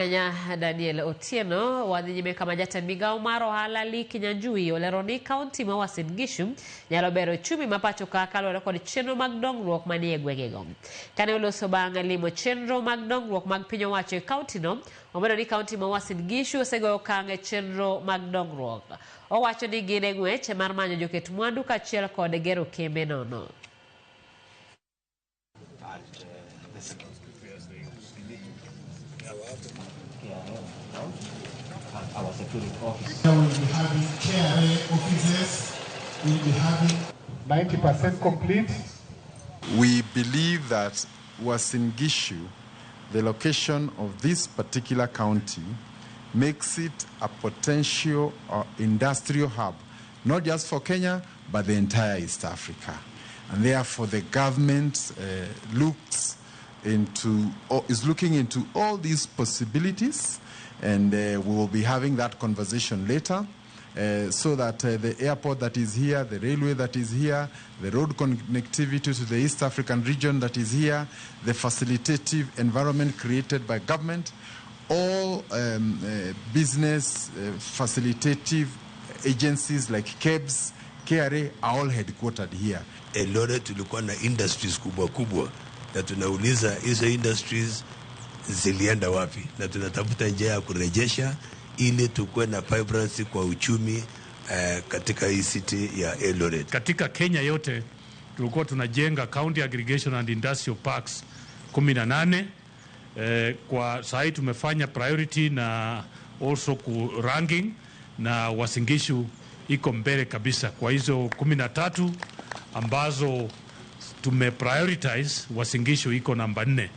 Kenya Daniel Otieno wadhi kama jatend migao mar ohala Kinyanjui olero ni kaunti ma Uasin Gichu nyalo bero ochumi ma pachoka kaluwore kod chenro mag dongruok manie gwengego. Kane oloso bang' limo chenro mag dongruok mag piny owacho e kaunti no, omedo ni kaunti ma Uasin Gichu osegoyo okang' e chenro mag dongruok. Owacho ni gin e ng'wech mar manyo joket mwandu kaachiel kod gero kembe nono. Our security office. We'll be having KRA offices. We'll be having 90% complete. We believe that Uasin Gichu, the location of this particular county, makes it a potential industrial hub, not just for Kenya, but the entire East Africa. And therefore, the government is looking into all these possibilities, and we will be having that conversation later, so that the airport that is here, the railway that is here, the road connectivity to the East African region that is here, the facilitative environment created by government, all business facilitative agencies like KEBS, KRA are all headquartered here. Eldoret tulikuwa na industries kubwa na tunauliza hizo industries zilienda wapi, na tunatafuta njia ya kurejesha ili tukue na vibrancy kwa uchumi katika hii city ya Eldoret. Katika Kenya yote tulikuwa tunajenga county aggregation and industrial parks 18. Kwa sasa tumefanya priority na also ku ranking, na Uasin Gichu iko mbele kabisa kwa hizo 13 ambazo tumeprioritize. Uasin Gichu iko namba 4.